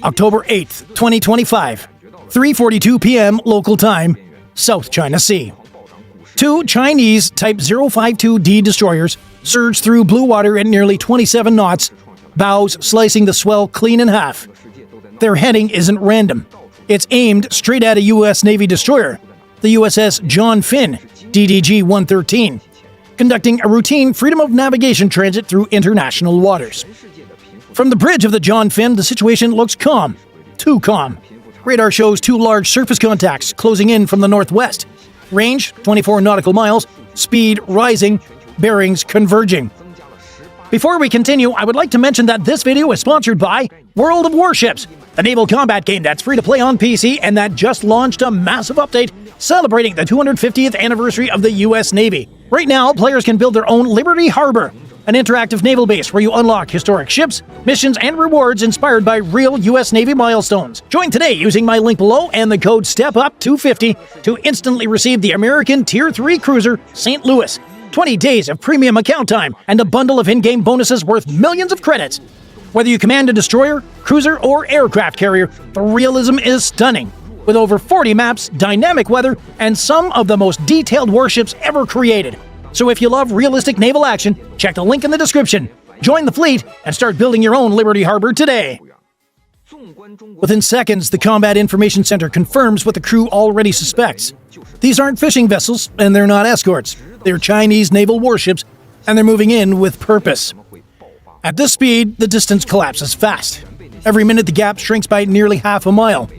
October 8th, 2025, 3:42 p.m. local time, South China Sea. Two Chinese Type 052D destroyers surged through blue water at nearly 27 knots, bows slicing the swell clean in half. Their heading isn't random. It's aimed straight at a U.S. Navy destroyer, the USS John Finn, DDG-113, conducting a routine freedom of navigation transit through international waters. From the bridge of the John Finn, the situation looks calm. Too calm. Radar shows two large surface contacts closing in from the northwest. Range, 24 nautical miles. Speed, rising. Bearings, converging. Before we continue, I would like to mention that this video is sponsored by World of Warships, the naval combat game that's free to play on PC and that just launched a massive update celebrating the 250th anniversary of the U.S. Navy. Right now, players can build their own Liberty Harbor, an interactive naval base where you unlock historic ships, missions, and rewards inspired by real U.S. Navy milestones. Join today using my link below and the code STEPUP250 to instantly receive the American Tier 3 cruiser St. Louis, 20 days of premium account time, and a bundle of in-game bonuses worth millions of credits. Whether you command a destroyer, cruiser, or aircraft carrier, the realism is stunning. With over 40 maps, dynamic weather, and some of the most detailed warships ever created. So if you love realistic naval action, check the link in the description. Join the fleet and start building your own Liberty Harbor today. Within seconds, the Combat Information Center confirms what the crew already suspects. These aren't fishing vessels, and they're not escorts. They're Chinese naval warships, and they're moving in with purpose. At this speed, the distance collapses fast. Every minute, the gap shrinks by nearly half a mile.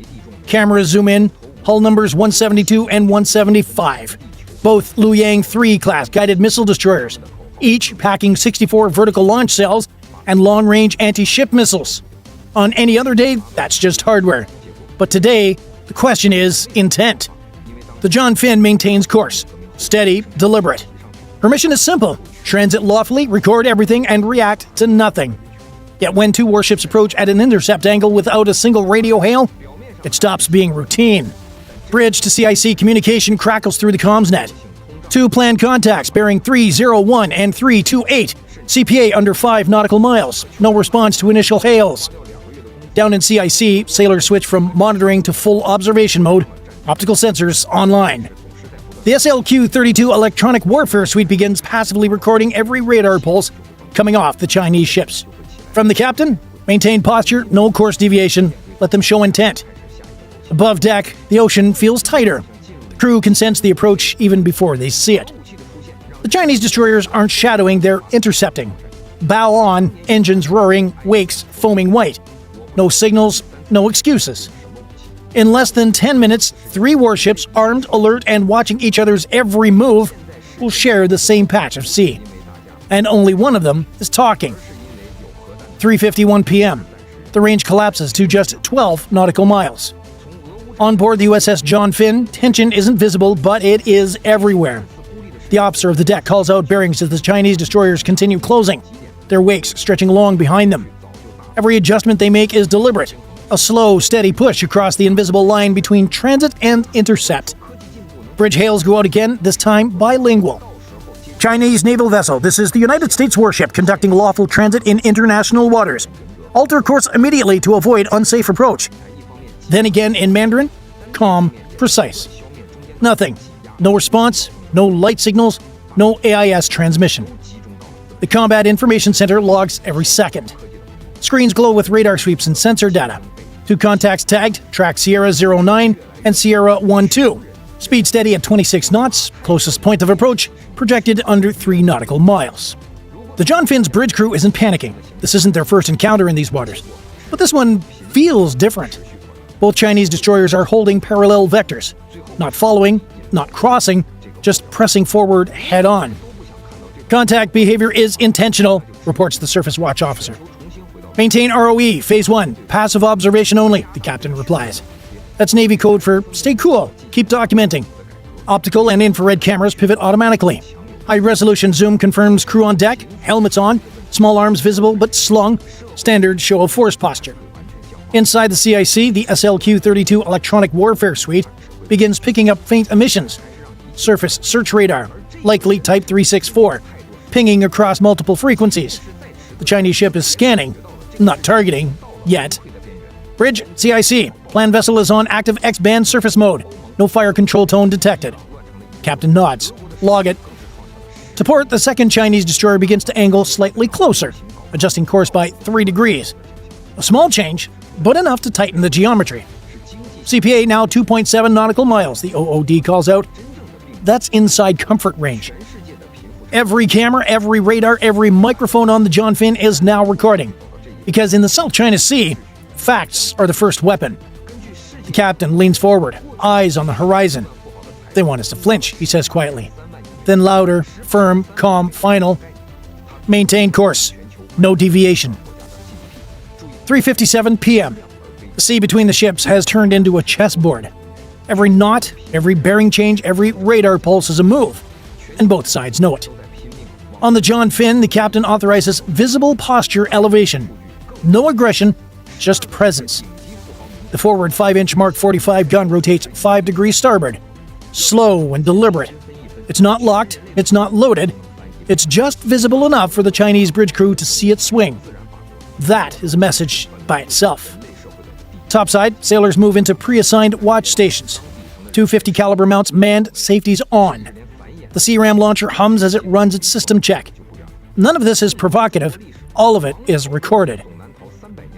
Cameras zoom in, hull numbers 172 and 175. Both Luoyang 3 class guided missile destroyers, each packing 64 vertical launch cells and long-range anti-ship missiles. On any other day, that's just hardware. But today, the question is intent. The John Finn maintains course, steady, deliberate. Her mission is simple: transit lawfully, record everything, and react to nothing. Yet when two warships approach at an intercept angle without a single radio hail, it stops being routine. Bridge to CIC communication crackles through the comms net. Two planned contacts bearing 301 and 328. CPA under 5 nautical miles. No response to initial hails. Down in CIC, sailors switch from monitoring to full observation mode. Optical sensors online. The SLQ-32 electronic warfare suite begins passively recording every radar pulse coming off the Chinese ships. From the captain, maintain posture, no course deviation, let them show intent. Above deck, the ocean feels tighter. The crew can sense the approach even before they see it. The Chinese destroyers aren't shadowing, they're intercepting. Bow on, engines roaring, wakes foaming white. No signals, no excuses. In less than 10 minutes, 3 warships, armed, alert, and watching each other's every move, will share the same patch of sea. And only one of them is talking. 3:51 p.m. The range collapses to just 12 nautical miles. On board the USS John Finn, tension isn't visible, but it is everywhere. The officer of the deck calls out bearings as the Chinese destroyers continue closing, their wakes stretching long behind them. Every adjustment they make is deliberate, a slow, steady push across the invisible line between transit and intercept. Bridge hails go out again, this time bilingual. Chinese naval vessel, this is the United States warship conducting lawful transit in international waters. Alter course immediately to avoid unsafe approach. Then again in Mandarin, calm, precise. Nothing. No response, no light signals, no AIS transmission. The Combat Information Center logs every second. Screens glow with radar sweeps and sensor data. 2 contacts tagged, track Sierra 09 and Sierra 12. Speed steady at 26 knots, closest point of approach, projected under 3 nautical miles. The John Finn's bridge crew isn't panicking. This isn't their first encounter in these waters. But this one feels different. Both Chinese destroyers are holding parallel vectors. Not following, not crossing, just pressing forward head-on. Contact behavior is intentional, reports the Surface Watch officer. Maintain ROE, Phase 1, passive observation only, the captain replies. That's Navy code for stay cool, keep documenting. Optical and infrared cameras pivot automatically. High-resolution zoom confirms crew on deck, helmets on, small arms visible but slung, standard show of force posture. Inside the CIC, the SLQ-32 electronic warfare suite begins picking up faint emissions. Surface search radar, likely Type 364, pinging across multiple frequencies. The Chinese ship is scanning, not targeting, yet. Bridge, CIC. Planned vessel is on active X-band surface mode. No fire control tone detected. Captain nods. Log it. To port, the second Chinese destroyer begins to angle slightly closer, adjusting course by 3 degrees. A small change, but enough to tighten the geometry. CPA now 2.7 nautical miles, the OOD calls out. That's inside comfort range. Every camera, every radar, every microphone on the John Finn is now recording. Because in the South China Sea, facts are the first weapon. The captain leans forward, eyes on the horizon. They want us to flinch, he says quietly. Then louder, firm, calm, final. Maintain course. No deviation. 3:57 p.m. The sea between the ships has turned into a chessboard. Every knot, every bearing change, every radar pulse is a move. And both sides know it. On the John Finn, the captain authorizes visible posture elevation. No aggression, just presence. The forward 5-inch Mark 45 gun rotates 5 degrees starboard. Slow and deliberate. It's not locked, it's not loaded. It's just visible enough for the Chinese bridge crew to see it swing. That is a message by itself. Topside, sailors move into pre-assigned watch stations. 250 caliber mounts manned, safety's on. The CRAM launcher hums as it runs its system check. None of this is provocative, all of it is recorded.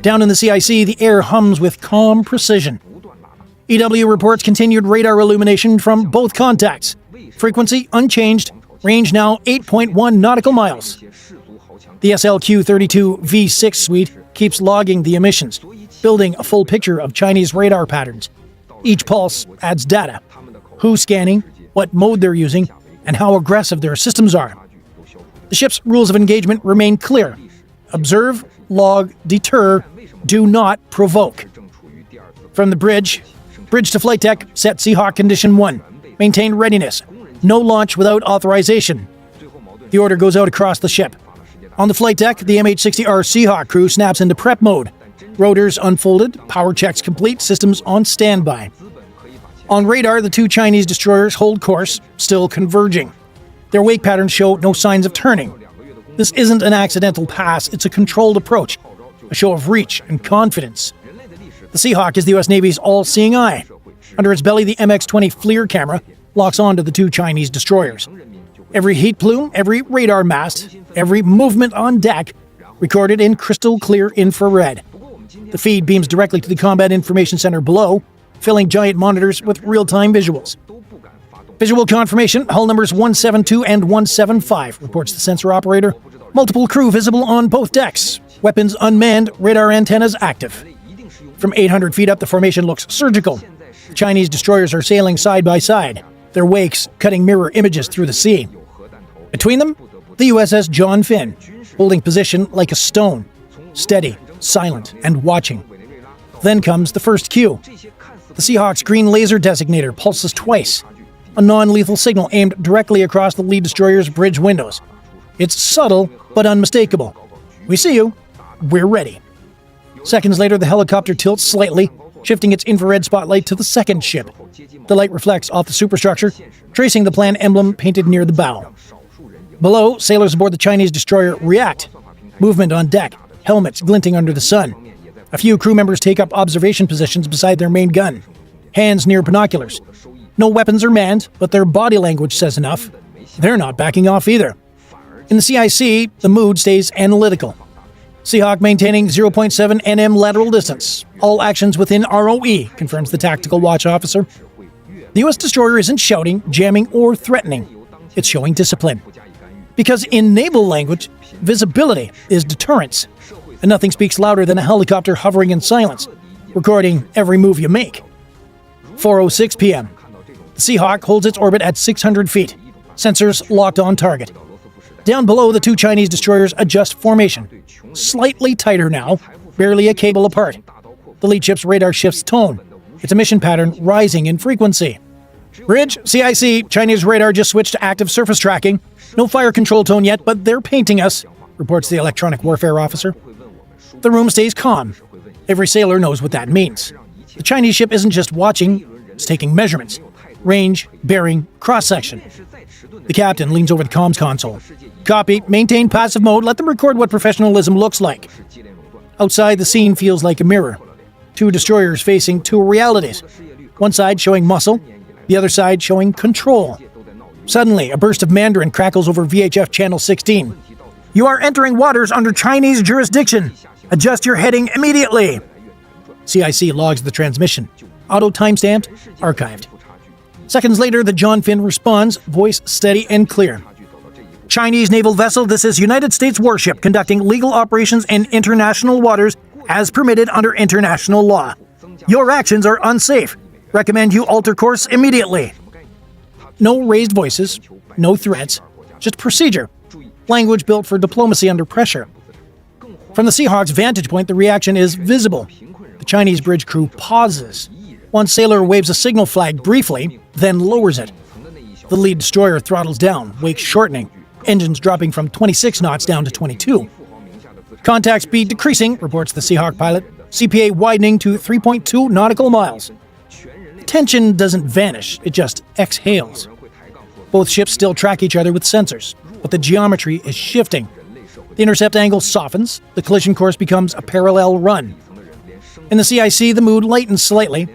Down in the CIC, the air hums with calm precision. EW reports continued radar illumination from both contacts. Frequency unchanged, range now 8.1 nautical miles. The SLQ-32 V6 suite keeps logging the emissions, building a full picture of Chinese radar patterns. Each pulse adds data. Who's scanning, what mode they're using, and how aggressive their systems are. The ship's rules of engagement remain clear. Observe, log, deter, do not provoke. From the bridge to flight deck, set Seahawk Condition 1. Maintain readiness. No launch without authorization. The order goes out across the ship. On the flight deck, the MH-60R Seahawk crew snaps into prep mode. Rotors unfolded, power checks complete, systems on standby. On radar, the 2 Chinese destroyers hold course, still converging. Their wake patterns show no signs of turning. This isn't an accidental pass, it's a controlled approach, a show of reach and confidence. The Seahawk is the U.S. Navy's all-seeing eye. Under its belly, the MX-20 FLIR camera locks onto the 2 Chinese destroyers. Every heat plume, every radar mast, every movement on deck, recorded in crystal clear infrared. The feed beams directly to the Combat Information Center below, filling giant monitors with real-time visuals. Visual confirmation, hull numbers 172 and 175, reports the sensor operator. Multiple crew visible on both decks. Weapons unmanned, radar antennas active. From 800 feet up, the formation looks surgical. The Chinese destroyers are sailing side by side, their wakes cutting mirror images through the sea. Between them, the USS John Finn, holding position like a stone, steady, silent, and watching. Then comes the first cue. The Seahawk's green laser designator pulses twice, a non-lethal signal aimed directly across the lead destroyer's bridge windows. It's subtle, but unmistakable. We see you. We're ready. Seconds later, the helicopter tilts slightly, shifting its infrared spotlight to the second ship. The light reflects off the superstructure, tracing the plan emblem painted near the bow. Below, sailors aboard the Chinese destroyer react. Movement on deck, helmets glinting under the sun. A few crew members take up observation positions beside their main gun, hands near binoculars. No weapons are manned, but their body language says enough. They're not backing off either. In the CIC, the mood stays analytical. Seahawk maintaining 0.7 NM lateral distance. All actions within ROE, confirms the tactical watch officer. The U.S. destroyer isn't shouting, jamming, or threatening. It's showing discipline. Because in naval language, visibility is deterrence. And nothing speaks louder than a helicopter hovering in silence, recording every move you make. 4:06 p.m. The Seahawk holds its orbit at 600 feet. Sensors locked on target. Down below, the 2 Chinese destroyers adjust formation. Slightly tighter now, barely a cable apart. The lead ship's radar shifts tone, its emission pattern rising in frequency. Bridge, CIC, Chinese radar just switched to active surface tracking. No fire control tone yet, but they're painting us, reports the electronic warfare officer. The room stays calm. Every sailor knows what that means. The Chinese ship isn't just watching, it's taking measurements. Range, bearing, cross-section. The captain leans over the comms console. Copy, maintain passive mode, let them record what professionalism looks like. Outside, the scene feels like a mirror. Two destroyers facing two realities. One side showing muscle, the other side showing control. Suddenly, a burst of Mandarin crackles over VHF Channel 16. "You are entering waters under Chinese jurisdiction. Adjust your heading immediately." CIC logs the transmission. Auto timestamped, archived. Seconds later, the John Finn responds, voice steady and clear. "Chinese naval vessel, this is United States warship conducting legal operations in international waters as permitted under international law. Your actions are unsafe. Recommend you alter course immediately." No raised voices, no threats, just procedure. Language built for diplomacy under pressure. From the Seahawk's vantage point, the reaction is visible. The Chinese bridge crew pauses. One sailor waves a signal flag briefly, then lowers it. The lead destroyer throttles down, wake shortening, engines dropping from 26 knots down to 22. Contact speed decreasing, reports the Seahawk pilot, CPA widening to 3.2 nautical miles. Tension doesn't vanish, it just exhales. Both ships still track each other with sensors, but the geometry is shifting. The intercept angle softens, the collision course becomes a parallel run. In the CIC, the mood lightens slightly.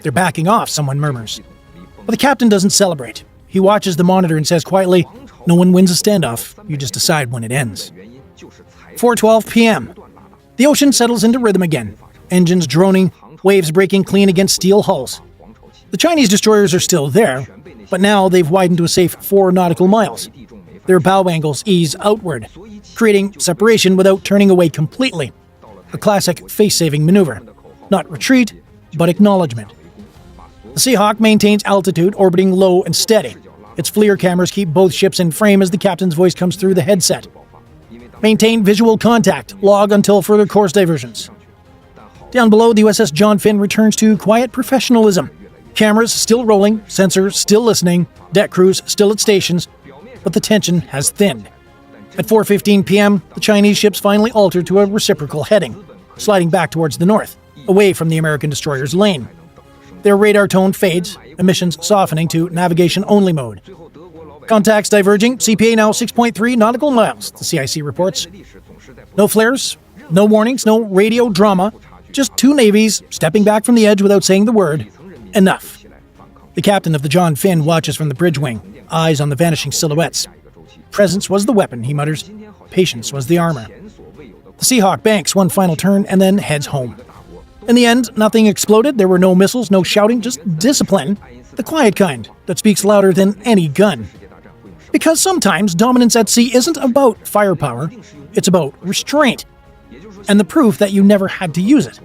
"They're backing off," someone murmurs. But the captain doesn't celebrate. He watches the monitor and says quietly, "No one wins a standoff, you just decide when it ends." 4:12 p.m. The ocean settles into rhythm again. Engines droning, waves breaking clean against steel hulls. The Chinese destroyers are still there, but now they've widened to a safe 4 nautical miles. Their bow angles ease outward, creating separation without turning away completely. A classic face-saving maneuver. Not retreat, but acknowledgement. The Seahawk maintains altitude, orbiting low and steady. Its FLIR cameras keep both ships in frame as the captain's voice comes through the headset. Maintain visual contact. Log until further course diversions. Down below, the USS John Finn returns to quiet professionalism. Cameras still rolling, sensors still listening, deck crews still at stations, but the tension has thinned. At 4:15 p.m., the Chinese ships finally alter to a reciprocal heading, sliding back towards the north, away from the American destroyer's lane. Their radar tone fades, emissions softening to navigation-only mode. Contacts diverging, CPA now 6.3 nautical miles, the CIC reports. No flares, no warnings, no radio drama, just two navies stepping back from the edge without saying the word. Enough. The captain of the John Finn watches from the bridge wing, eyes on the vanishing silhouettes. Presence was the weapon, he mutters. Patience was the armor. The Seahawk banks one final turn and then heads home. In the end, nothing exploded. There were no missiles, no shouting, just discipline. The quiet kind that speaks louder than any gun. Because sometimes dominance at sea isn't about firepower, it's about restraint. And the proof that you never had to use it.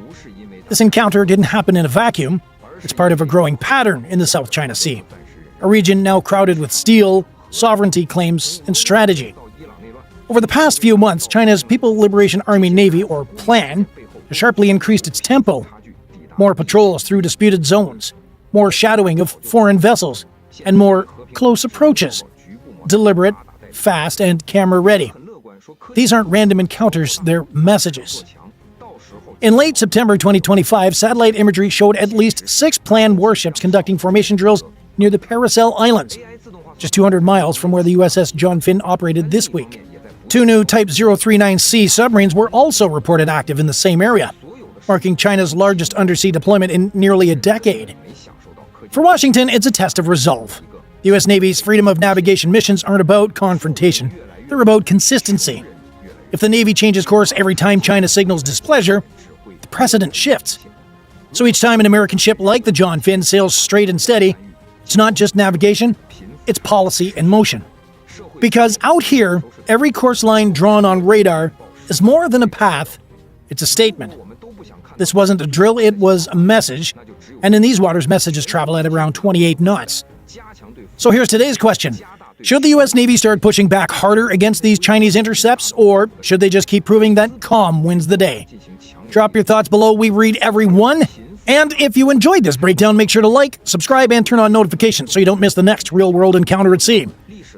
This encounter didn't happen in a vacuum. It's part of a growing pattern in the South China Sea. A region now crowded with steel, sovereignty claims, and strategy. Over the past few months, China's People Liberation Army Navy, or PLAN, has sharply increased its tempo. More patrols through disputed zones, more shadowing of foreign vessels, and more close approaches. Deliberate, fast, and camera-ready. These aren't random encounters, they're messages. In late September 2025, satellite imagery showed at least 6 planned warships conducting formation drills near the Paracel Islands, just 200 miles from where the USS John Finn operated this week. 2 new Type 039C submarines were also reported active in the same area, marking China's largest undersea deployment in nearly a decade. For Washington, it's a test of resolve. The U.S. Navy's freedom of navigation missions aren't about confrontation, they're about consistency. If the Navy changes course every time China signals displeasure, the precedent shifts. So each time an American ship like the John Finn sails straight and steady, it's not just navigation, it's policy in motion. Because out here, every course line drawn on radar is more than a path, it's a statement. This wasn't a drill, it was a message, and in these waters, messages travel at around 28 knots. So here's today's question. Should the U.S. Navy start pushing back harder against these Chinese intercepts, or should they just keep proving that calm wins the day? Drop your thoughts below, we read every one. And if you enjoyed this breakdown, make sure to like, subscribe, and turn on notifications so you don't miss the next real-world encounter at sea.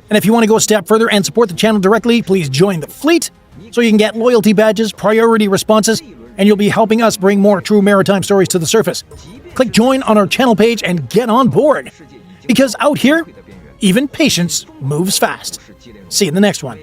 And if you want to go a step further and support the channel directly, please join the fleet so you can get loyalty badges, priority responses, and you'll be helping us bring more true maritime stories to the surface. Click join on our channel page and get on board. Because out here, even patience moves fast. See you in the next one.